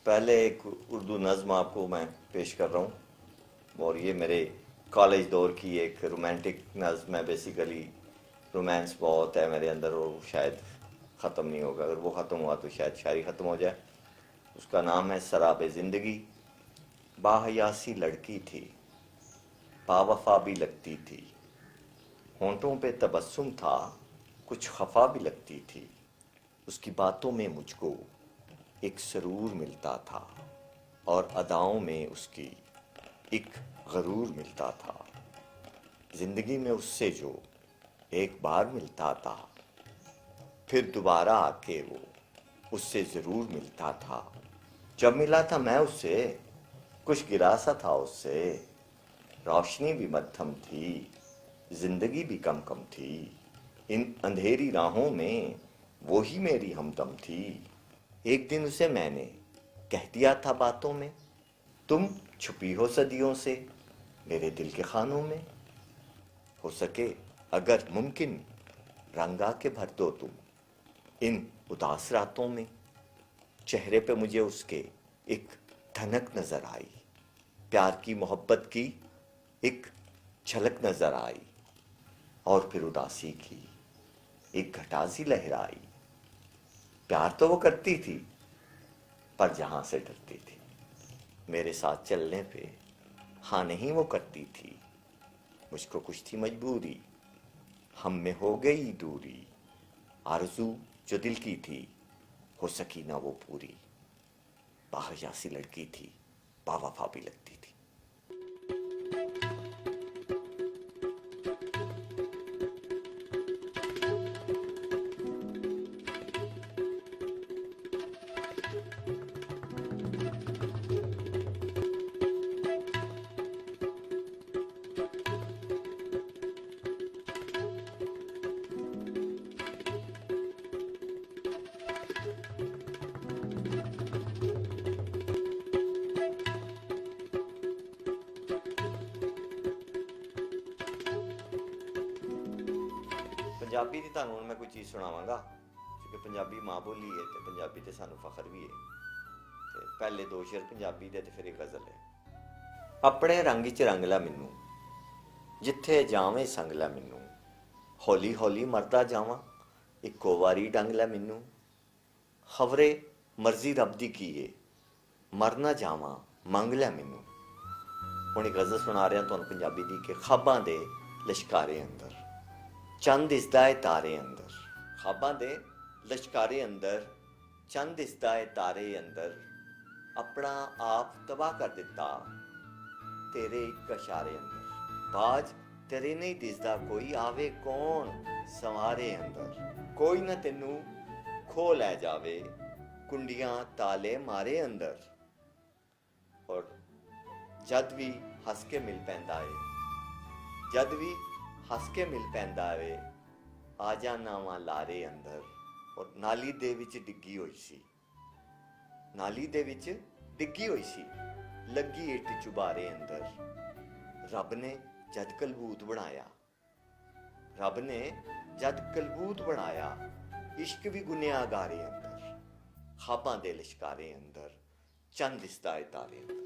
پہلے ایک اردو نظم آپ کو میں پیش کر رہا ہوں، اور یہ میرے کالج دور کی ایک رومانٹک نظم ہے۔ بیسیکلی رومانس بہت ہے میرے اندر، اور شاید ختم نہیں ہوگا، اگر وہ ختم ہوا تو شاید شاعری ختم ہو جائے۔ اس کا نام ہے سراب زندگی۔ باحیا سی لڑکی تھی، باوفا بھی لگتی تھی، ہونٹوں پہ تبسم تھا، کچھ خفا بھی لگتی تھی، اس کی باتوں میں مجھ کو ایک سرور ملتا تھا، اور اداؤں میں اس کی ایک غرور ملتا تھا۔ زندگی میں اس سے جو ایک بار ملتا تھا، پھر دوبارہ آ کے وہ اس سے ضرور ملتا تھا۔ جب ملا تھا میں اس سے، کچھ گرا سا تھا اس سے، روشنی بھی مدھم تھی، زندگی بھی کم کم تھی، ان اندھیری راہوں میں وہی میری ہمدم تھی۔ ایک دن اسے میں نے کہہ دیا تھا باتوں میں، تم چھپی ہو صدیوں سے میرے دل کے خانوں میں، ہو سکے اگر ممکن رنگ آ کے بھر دو تم ان اداس راتوں میں۔ چہرے پہ مجھے اس کے ایک دھنک نظر آئی، پیار کی محبت کی ایک جھلک نظر آئی، اور پھر اداسی کی ایک گھٹا سی لہرائی۔ پیار تو وہ کرتی تھی، پر جہاں سے ڈرتی تھی، میرے ساتھ چلنے پہ ہاں نہیں وہ کرتی تھی۔ مجھ کو کچھ تھی مجبوری، ہم میں ہو گئی دوری، آرزو جو دل کی تھی ہو سکی نہ وہ پوری۔ باحیا سی لڑکی تھی، باوفا بھی لگتی تھی۔ ਪੰਜਾਬੀ ਦੀ ਤੁਹਾਨੂੰ ਹੁਣ ਮੈਂ ਕੋਈ ਚੀਜ਼ ਸੁਣਾਵਾਂਗਾ, ਕਿਉਂਕਿ ਪੰਜਾਬੀ ਮਾਂ ਬੋਲੀ ਹੈ ਤੇ ਪੰਜਾਬੀ ਤੇ ਸਾਨੂੰ ਫਖਰ ਵੀ ਹੈ। ਤੇ ਪਹਿਲੇ ਦੋ ਸ਼ੇਰ ਪੰਜਾਬੀ ਦੇ ਤੇ ਫਿਰ ਇੱਕ ਗਜ਼ਲ ਹੈ। ਆਪਣੇ ਰੰਗ 'ਚ ਰੰਗ ਲੈ ਮੈਨੂੰ, ਜਿੱਥੇ ਜਾਵੇਂ ਸੰਗ ਲੈ ਮੈਨੂੰ, ਹੌਲੀ ਹੌਲੀ ਮਰਦਾ ਜਾਵਾਂ, ਇੱਕੋ ਵਾਰੀ ਡੰਗ ਲੈ ਮੈਨੂੰ, ਖਬਰੇ ਮਰਜ਼ੀ ਰੱਬ ਦੀ ਕੀ ਏ, ਮਰ ਨਾ ਜਾਵਾਂ ਮੰਗ ਲੈ ਮੈਨੂੰ। ਹੁਣ ਇੱਕ ਗਜ਼ਲ ਸੁਣਾ ਰਿਹਾ ਤੁਹਾਨੂੰ ਪੰਜਾਬੀ ਦੀ, ਕਿ ਖਾਬਾਂ ਦੇ ਲਿਸ਼ਕਾਰੇ ਅੰਦਰ ਚੰਦ ਦਿਸਦਾ ਏ ਤਾਰੇ ਅੰਦਰ। ਖਾਬਾਂ ਦੇ ਲਸ਼ਕਾਰੇ ਅੰਦਰ ਚੰਦ ਦਿਸਦਾ ਏ ਤਾਰੇ ਅੰਦਰ, ਆਪਣਾ ਆਪ ਤਬਾਹ ਕਰ ਦਿੱਤਾ ਤੇਰੇ ਇੱਕ ਇਸ਼ਾਰੇ ਅੰਦਰ। ਬਾਜ ਤੇਰੇ ਨਹੀਂ ਦਿਸਦਾ ਕੋਈ, ਆਵੇ ਕੌਣ ਸੰਵਾਰੇ ਅੰਦਰ, ਕੋਈ ਨਾ ਤੈਨੂੰ ਖੋ ਲੈ ਜਾਵੇ, ਕੁੰਡੀਆਂ ਤਾਲੇ ਮਾਰੇ ਅੰਦਰ। ਔਰ ਜਦ ਵੀ ਹੱਸ ਕੇ ਮਿਲ ਪੈਂਦਾ ਏ, ਜਦ ਵੀ ਹੱਸ ਕੇ ਮਿਲ ਪੈਂਦਾ ਵੇ, ਆ ਜਾਨਾ ਵਾਂ ਲਾਰੇ ਅੰਦਰ। ਔਰ ਨਾਲੀ ਦੇ ਵਿੱਚ ਡਿੱਗੀ ਹੋਈ ਸੀ, ਨਾਲੀ ਦੇ ਵਿੱਚ ਡਿੱਗੀ ਹੋਈ ਸੀ, ਲੱਗੀ ਇੱਟ ਚੁਬਾਰੇ ਅੰਦਰ। ਰੱਬ ਨੇ ਜਦ ਕਲਬੂਤ ਬਣਾਇਆ, ਰੱਬ ਨੇ ਜਦ ਕਲਬੂਤ ਬਣਾਇਆ, ਇਸ਼ਕ ਵੀ ਗੁਨਿਆਗਾਰੇ ਅੰਦਰ। ਖਾਬਾਂ ਦੇ ਲਿਸ਼ਕਾਰੇ ਅੰਦਰ ਚੰਦ ਦਿਸਦਾ ਏ ਤਾਰੇ ਅੰਦਰ।